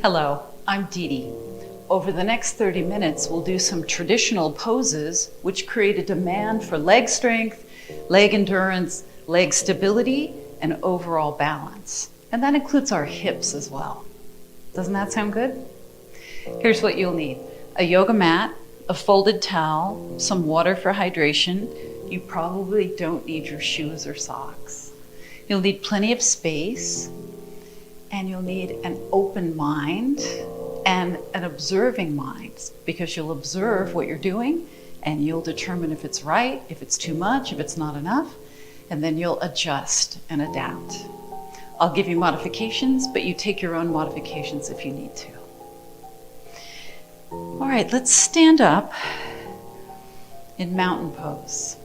Hello, I'm DeDe. Over the next 30 minutes, we'll do some traditional poses which create a demand for leg strength, leg endurance, leg stability, and overall balance. And that includes our hips as well. Doesn't that sound good? Here's what you'll need: a yoga mat, a folded towel, some water for hydration. You probably don't need your shoes or socks. You'll need plenty of space, and you'll need an open mind and an observing mind, because you'll observe what you're doing and you'll determine if it's right, if it's too much, if it's not enough, and then you'll adjust and adapt. I'll give you modifications, but you take your own modifications if you need to. All right, let's stand up in mountain pose.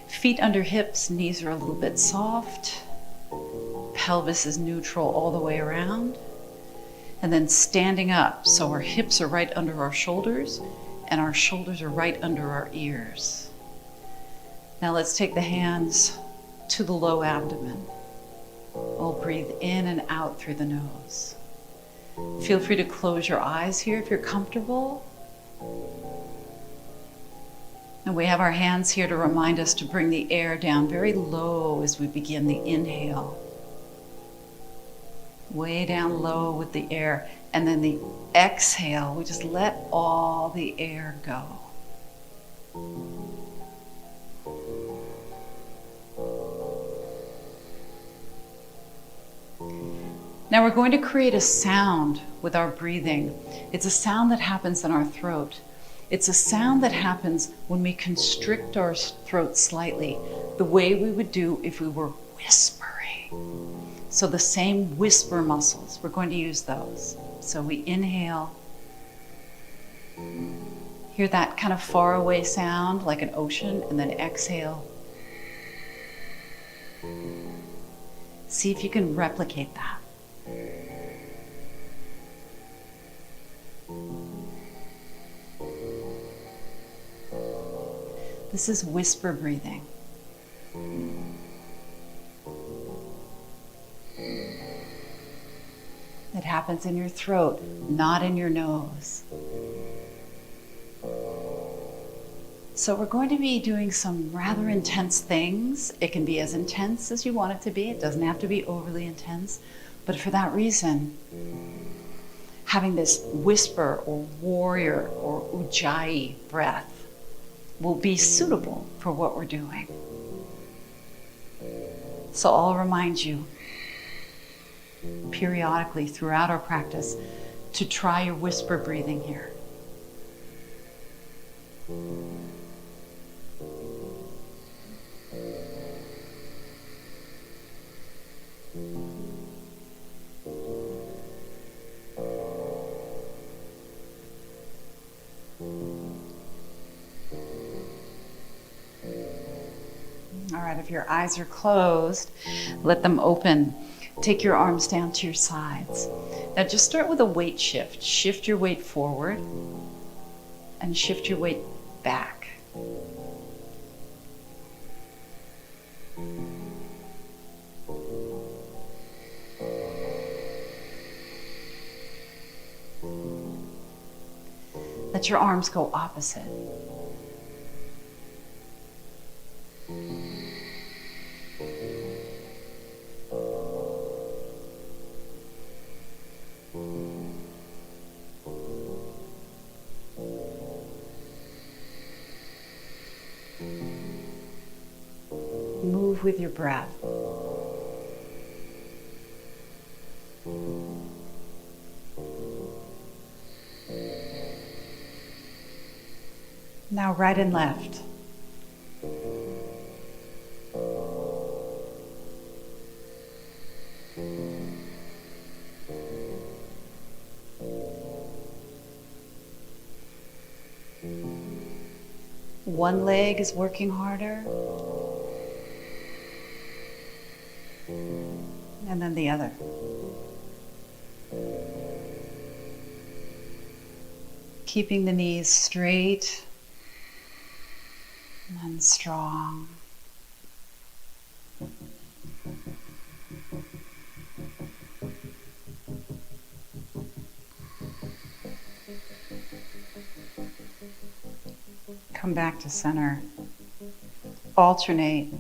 Feet under hips, knees are a little bit soft. Pelvis is neutral all the way around. And then standing up, so our hips are right under our shoulders and our shoulders are right under our ears. Now let's take the hands to the low abdomen. We'll breathe in and out through the nose. Feel free to close your eyes here if you're comfortable. And we have our hands here to remind us to bring the air down very low as we begin the inhale. Way down low with the air. And then the exhale, we just let all the air go. Now we're going to create a sound with our breathing. It's a sound that happens in our throat. It's a sound that happens when we constrict our throat slightly, the way we would do if we were whispering. So the same whisper muscles, we're going to use those. So we inhale. Hear that kind of far away sound like an ocean, and then exhale. See if you can replicate that. This is whisper breathing. It happens in your throat, not in your nose. So we're going to be doing some rather intense things. It can be as intense as you want it to be. It doesn't have to be overly intense. But for that reason, having this whisper or warrior or ujjayi breath will be suitable for what we're doing. So I'll remind you periodically throughout our practice to try your whisper breathing here. All right, if your eyes are closed, let them open. Take your arms down to your sides. Now just start with a weight shift. Shift your weight forward and shift your weight back. Let your arms go opposite. Move with your breath. Now right and left. One leg is working harder, and then the other. Keeping the knees straight and strong. come back to center. Alternate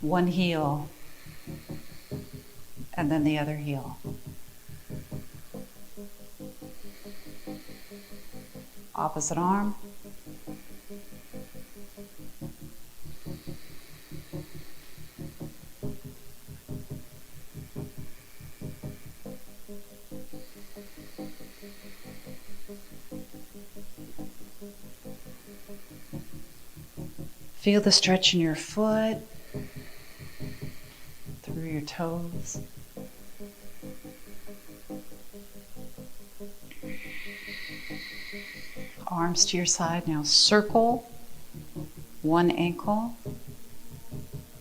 one heel and then the other heel. Opposite arm. Feel the stretch in your foot, through your toes. Arms to your side. Now circle one ankle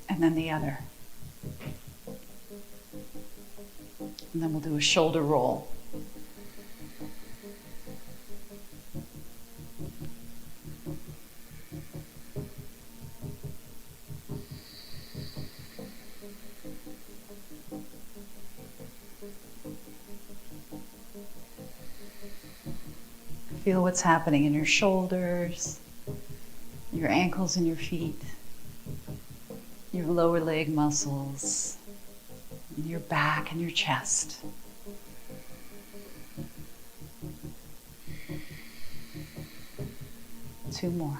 and then the other. And then we'll do a shoulder roll. Feel what's happening in your shoulders, your ankles and your feet, your lower leg muscles, your back and your chest. Two more.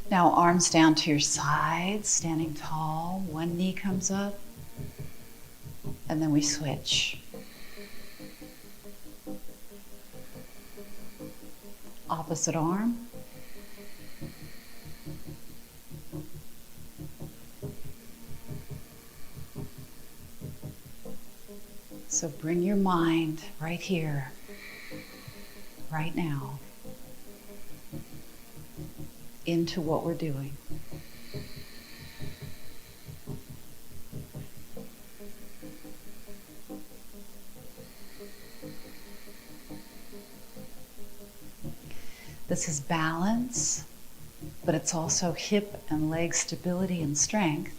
Now arms down to your sides, standing tall. One knee comes up, and then we switch. Opposite arm. So bring your mind right here, right now, into what we're doing. This is balance, but it's also hip and leg stability and strength.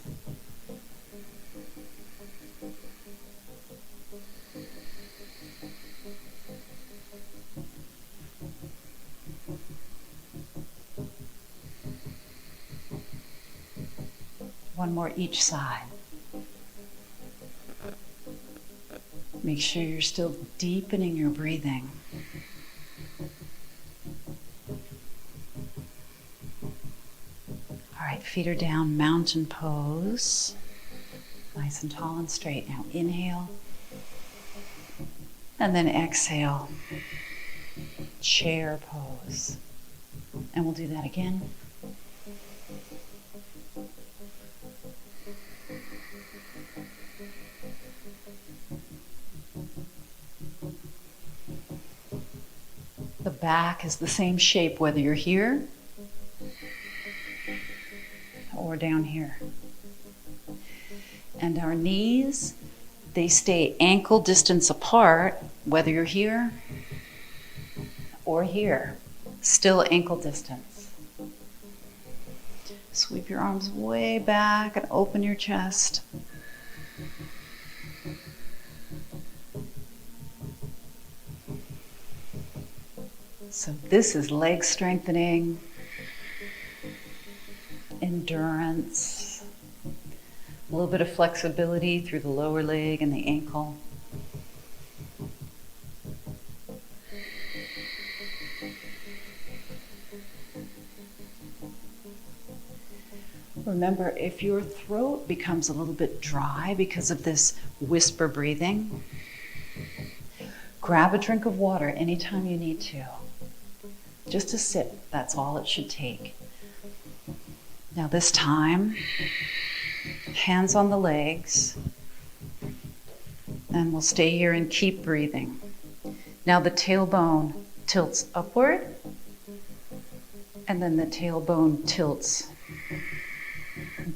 One more each side. Make sure you're still deepening your breathing. All right, feet are down, mountain pose. Nice and tall and straight. Now inhale. And then exhale. Chair pose. And we'll do that again. The back is the same shape whether you're here or down here. And our knees, they stay ankle distance apart whether you're here or here. Still ankle distance. Sweep your arms way back and open your chest. So this is leg strengthening, endurance, a little bit of flexibility through the lower leg and the ankle. Remember, if your throat becomes a little bit dry because of this whisper breathing, grab a drink of water anytime you need to. Just a sip, that's all it should take. Now this time, hands on the legs, and we'll stay here and keep breathing. Now the tailbone tilts upward, and then the tailbone tilts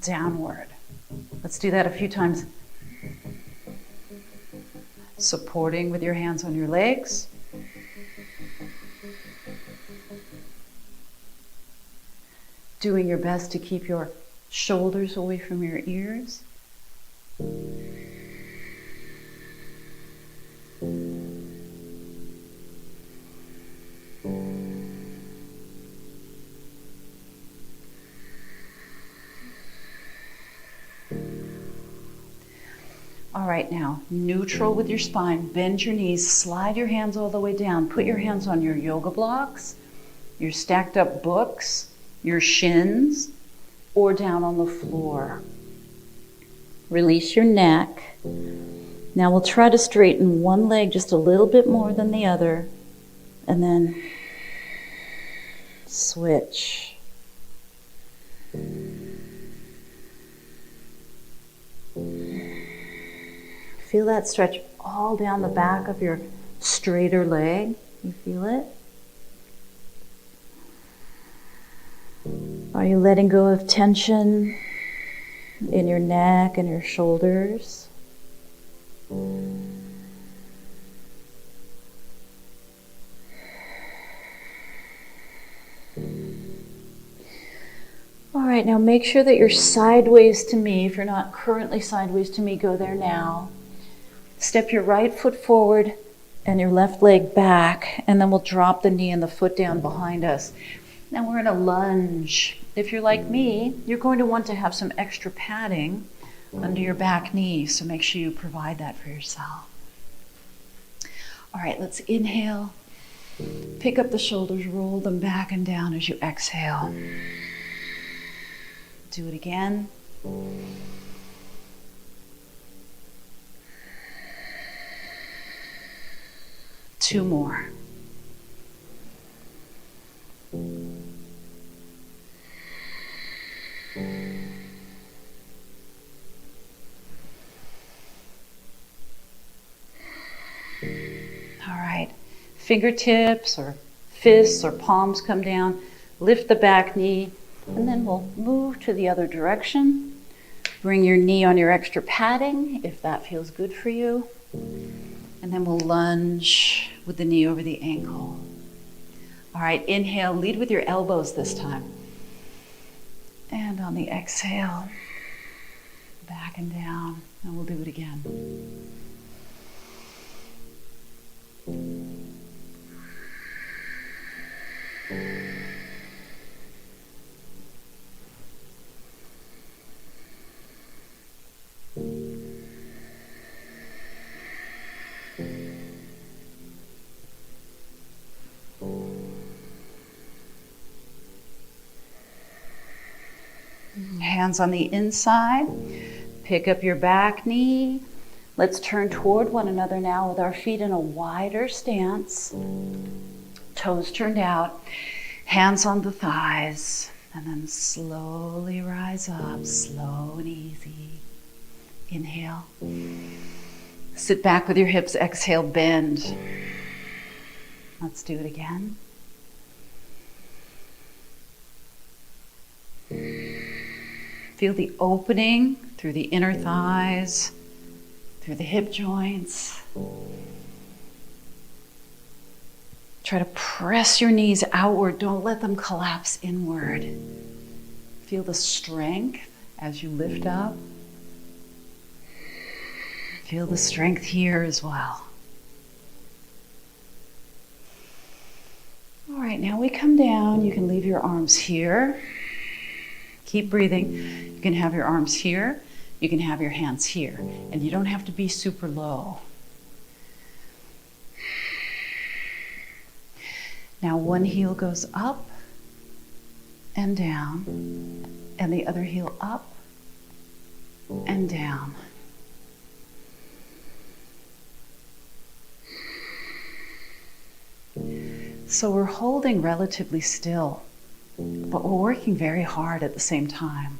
downward. Let's do that a few times. Supporting with your hands on your legs. Doing your best to keep your shoulders away from your ears. All right, now, neutral with your spine. Bend your knees, slide your hands all the way down. Put your hands on your yoga blocks, your stacked up books, your shins, or down on the floor. Release your neck. Now we'll try to straighten one leg just a little bit more than the other, and then switch. Feel that stretch all down the back of your straighter leg. You feel it? Are you letting go of tension in your neck and your shoulders? All right, now make sure that you're sideways to me. If you're not currently sideways to me, go there now. Step your right foot forward and your left leg back, and then we'll drop the knee and the foot down behind us. Now we're in a lunge. If you're like me, you're going to want to have some extra padding under your back knee, so make sure you provide that for yourself. All right, let's inhale. Pick up the shoulders, roll them back and down as you exhale. Do it again. Two more. All right, fingertips or fists or palms come down, lift the back knee, and then we'll move to the other direction. Bring your knee on your extra padding if that feels good for you. And then we'll lunge with the knee over the ankle. All right, inhale, lead with your elbows this time. And on the exhale, back and down, and we'll do it again. Hands on the inside, pick up your back knee. Let's turn toward one another now with our feet in a wider stance. Toes turned out, hands on the thighs, and then slowly rise up, slow and easy. Inhale. Sit back with your hips, exhale, bend. Let's do it again. Feel the opening through the inner thighs, through the hip joints. Try to press your knees outward. Don't let them collapse inward. Feel the strength as you lift up. Feel the strength here as well. All right, now we come down. You can leave your arms here. Keep breathing. You can have your arms here. You can have your hands here. And you don't have to be super low. Now one heel goes up and down, and the other heel up and down. So we're holding relatively still, but we're working very hard at the same time.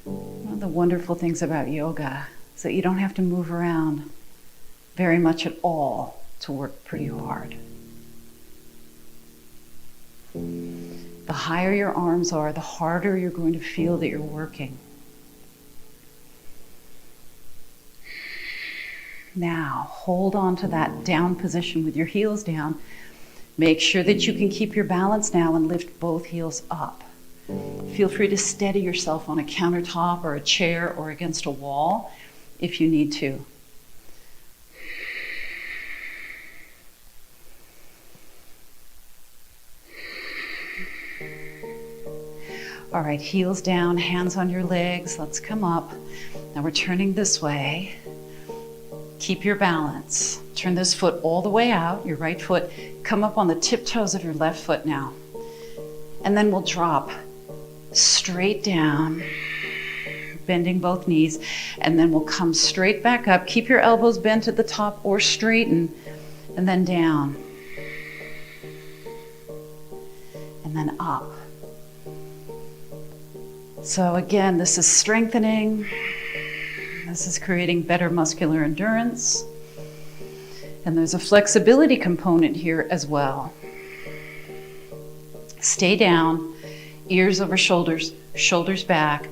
One of the wonderful things about yoga is that you don't have to move around very much at all to work pretty hard. The higher your arms are, the harder you're going to feel that you're working. Now, hold on to that down position with your heels down. Make sure that you can keep your balance now and lift both heels up. Feel free to steady yourself on a countertop or a chair or against a wall if you need to. All right, heels down, hands on your legs. Let's come up. Now we're turning this way. Keep your balance. Turn this foot all the way out, your right foot. Come up on the tiptoes of your left foot now. And then we'll drop straight down, bending both knees, and then we'll come straight back up. Keep your elbows bent at the top or straighten, and then down. And then up. So again, this is strengthening. This is creating better muscular endurance. And there's a flexibility component here as well. Stay down, ears over shoulders, shoulders back.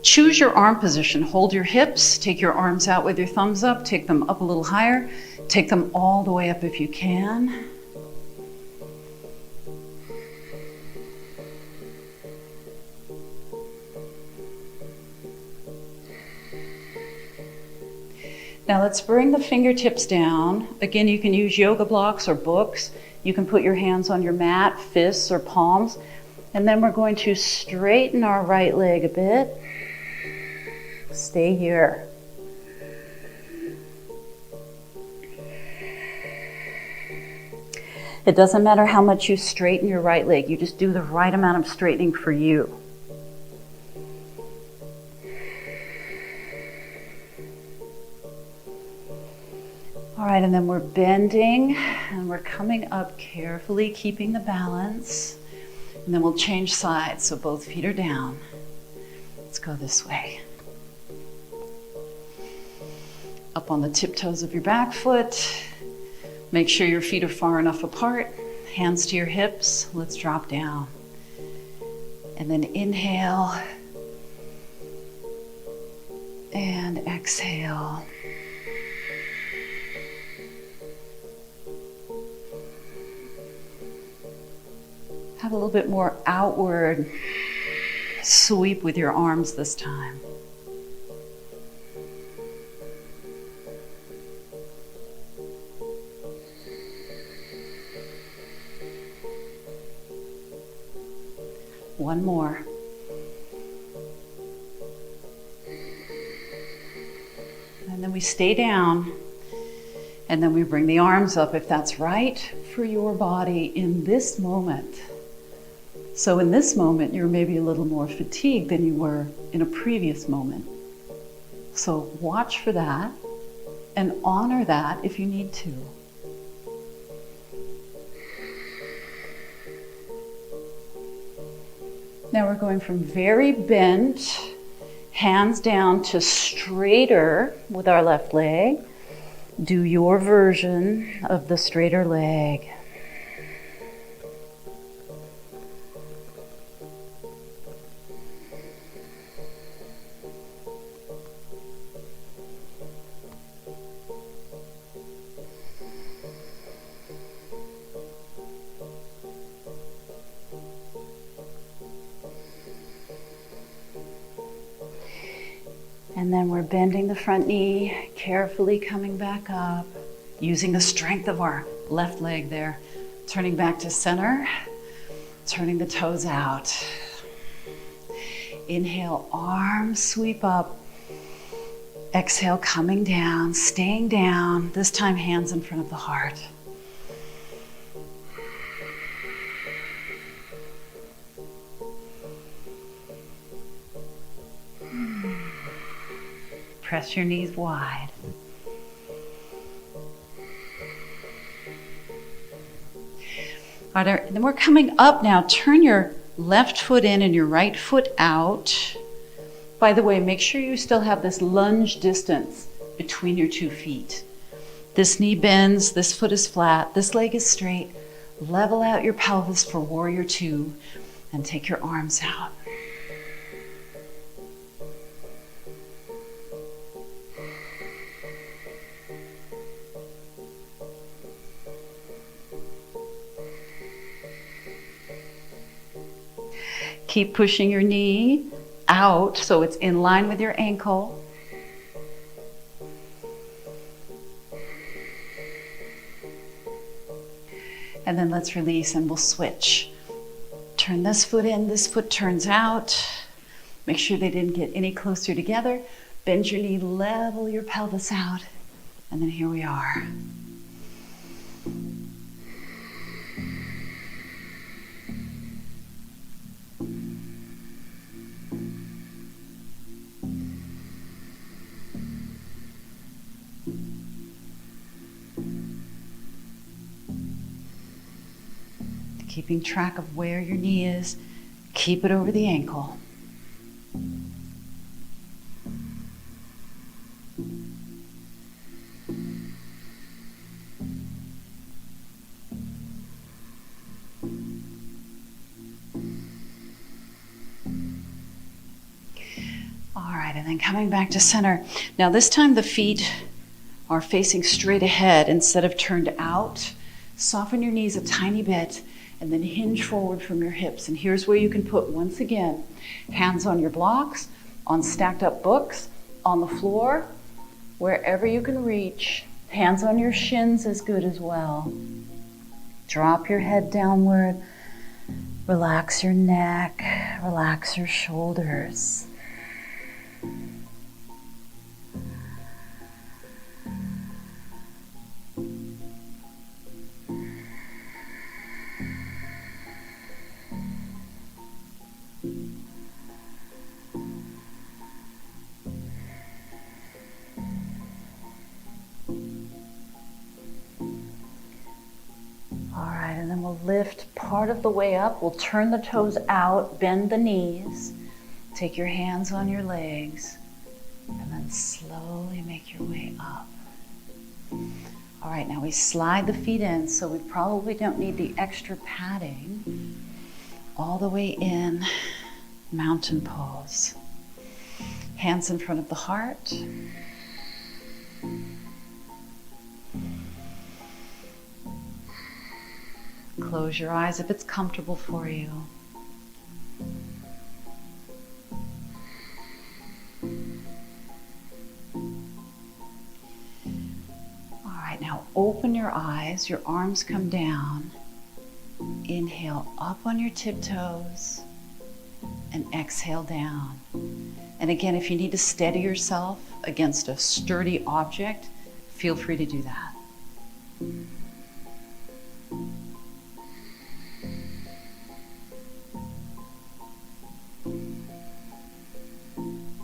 Choose your arm position. Hold your hips, take your arms out with your thumbs up, take them up a little higher, take them all the way up if you can. Now let's bring the fingertips down. Again, you can use yoga blocks or books. You can put your hands on your mat, fists or palms. And then we're going to straighten our right leg a bit. Stay here. It doesn't matter how much you straighten your right leg. You just do the right amount of straightening for you. All right, and then we're bending and we're coming up carefully, keeping the balance. And then we'll change sides, so both feet are down. Let's go this way. Up on the tiptoes of your back foot. Make sure your feet are far enough apart. Hands to your hips. Let's drop down. And then inhale. And exhale. Have a little bit more outward sweep with your arms this time. One more. And then we stay down. And then we bring the arms up if that's right for your body in this moment. So in this moment, you're maybe a little more fatigued than you were in a previous moment. So watch for that and honor that if you need to. Now we're going from very bent, hands down, to straighter with our left leg. Do your version of the straighter leg. And then we're bending the front knee, carefully coming back up, using the strength of our left leg there, turning back to center, turning the toes out. Inhale, arms sweep up. Exhale, coming down, staying down, this time hands in front of the heart. Press your knees wide. All right, then we're coming up now. Turn your left foot in and your right foot out. By the way, make sure you still have this lunge distance between your 2 feet. This knee bends, this foot is flat, this leg is straight. Level out your pelvis for warrior 2 and take your arms out. Keep pushing your knee out so it's in line with your ankle. And then let's release and we'll switch. Turn this foot in, this foot turns out. Make sure they didn't get any closer together. Bend your knee, level your pelvis out. And then here we are. Keeping track of where your knee is, keep it over the ankle. All right, and then coming back to center. Now this time the feet are facing straight ahead instead of turned out. Soften your knees a tiny bit and then hinge forward from your hips. And here's where you can put, once again, hands on your blocks, on stacked up books, on the floor, wherever you can reach. Hands on your shins is good as well. Drop your head downward. Relax your neck, relax your shoulders. And then we'll lift part of the way up. We'll turn the toes out, bend the knees. Take your hands on your legs, and then slowly make your way up. All right, now we slide the feet in, so we probably don't need the extra padding. All the way in, mountain pose. Hands in front of the heart. Close your eyes if it's comfortable for you. All right, now open your eyes, your arms come down. Inhale up on your tiptoes and exhale down. And again, if you need to steady yourself against a sturdy object, feel free to do that.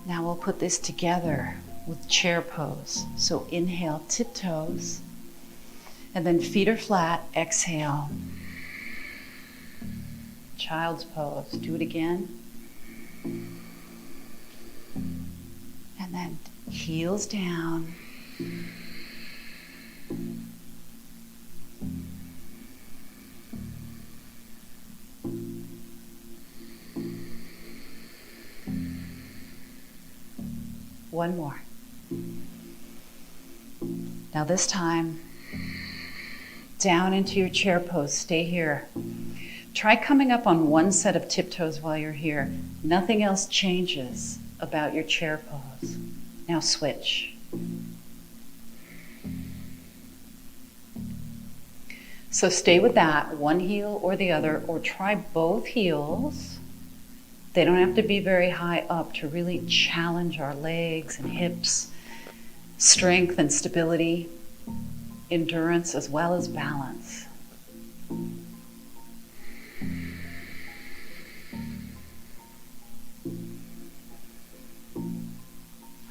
Now we'll put this together with chair pose. So inhale, tiptoes, and then feet are flat, exhale. Child's pose, do it again. And then heels down. One more. Now this time, down into your chair pose, stay here. Try coming up on one set of tiptoes while you're here. Nothing else changes about your chair pose. Now switch. So stay with that, one heel or the other, or try both heels. They don't have to be very high up to really challenge our legs and hips, strength and stability, endurance as well as balance.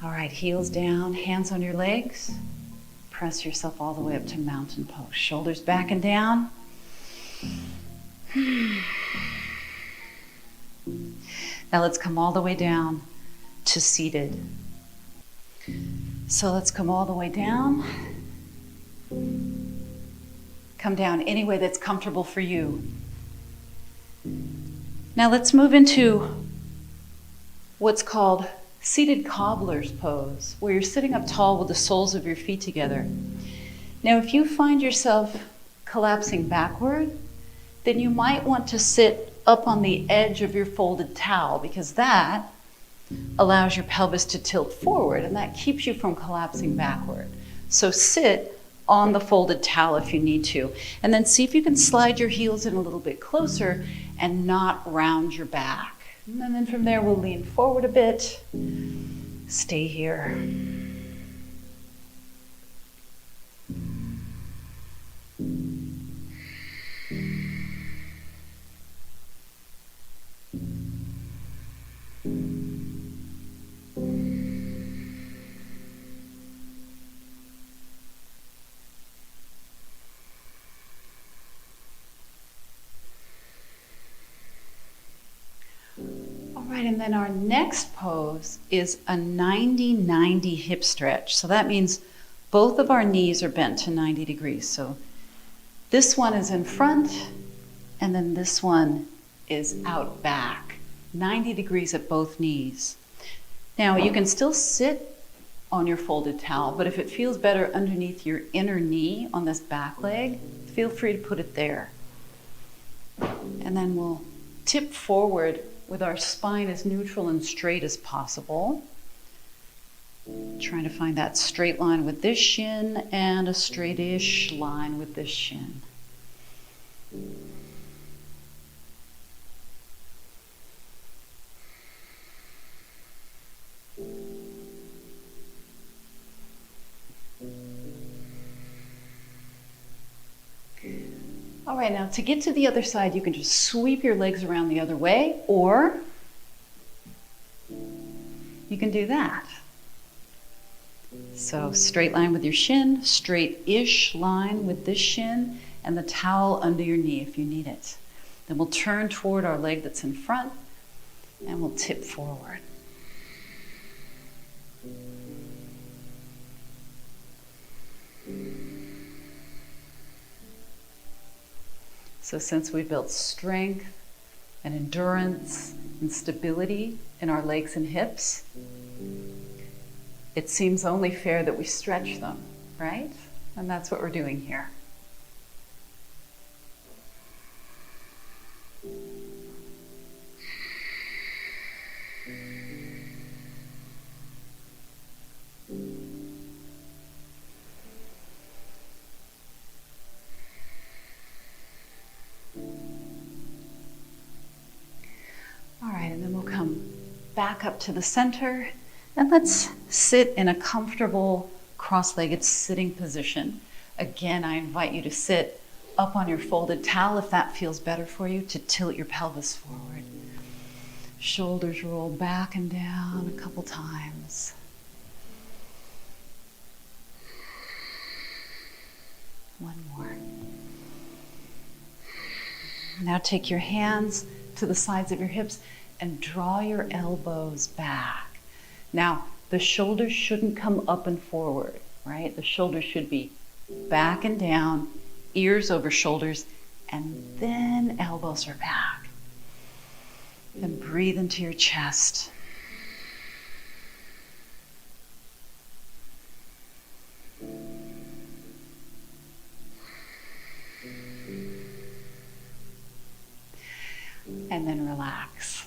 All right, heels down, hands on your legs. Press yourself all the way up to mountain pose. Shoulders back and down. Now let's come all the way down to seated. So let's come all the way down. Come down any way that's comfortable for you. Now let's move into what's called seated cobbler's pose, where you're sitting up tall with the soles of your feet together. Now if you find yourself collapsing backward, then you might want to sit up on the edge of your folded towel, because that allows your pelvis to tilt forward and that keeps you from collapsing backward. So sit on the folded towel if you need to, and then see if you can slide your heels in a little bit closer and not round your back. And then from there we'll lean forward a bit. Stay here. and then our next pose is a 90-90 hip stretch. So that means both of our knees are bent to 90 degrees. So this one is in front, and then this one is out back. 90 degrees at both knees. Now you can still sit on your folded towel, but if it feels better underneath your inner knee on this back leg, feel free to put it there. And then we'll tip forward with our spine as neutral and straight as possible. Trying to find that straight line with this shin and a straightish line with this shin. All right, now to get to the other side, you can just sweep your legs around the other way, or you can do that. So straight line with your shin, straight-ish line with this shin, and the towel under your knee if you need it. Then we'll turn toward our leg that's in front, and we'll tip forward. So since we built strength and endurance and stability in our legs and hips, it seems only fair that we stretch them, right? And that's what we're doing here. All right, and then we'll come back up to the center, and let's sit in a comfortable cross-legged sitting position. Again, I invite you to sit up on your folded towel if that feels better for you, to tilt your pelvis forward. Shoulders roll back and down a couple times. One more. Now take your hands to the sides of your hips and draw your elbows back. Now, the shoulders shouldn't come up and forward, right? The shoulders should be back and down, ears over shoulders, and then elbows are back. And breathe into your chest. And then relax.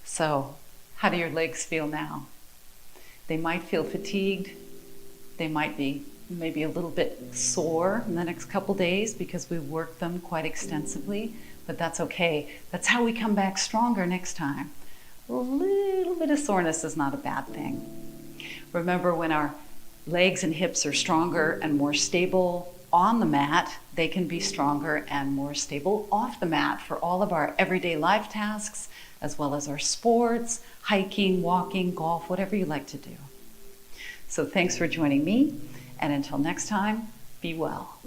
So, how do your legs feel now? They might feel fatigued. They might be maybe a little bit sore in the next couple days because we worked them quite extensively, but that's okay. That's how we come back stronger next time. A little bit of soreness is not a bad thing. Remember, when our legs and hips are stronger and more stable on the mat, they can be stronger and more stable off the mat for all of our everyday life tasks, as well as our sports, hiking, walking, golf, whatever you like to do. So thanks for joining me, and until next time, be well.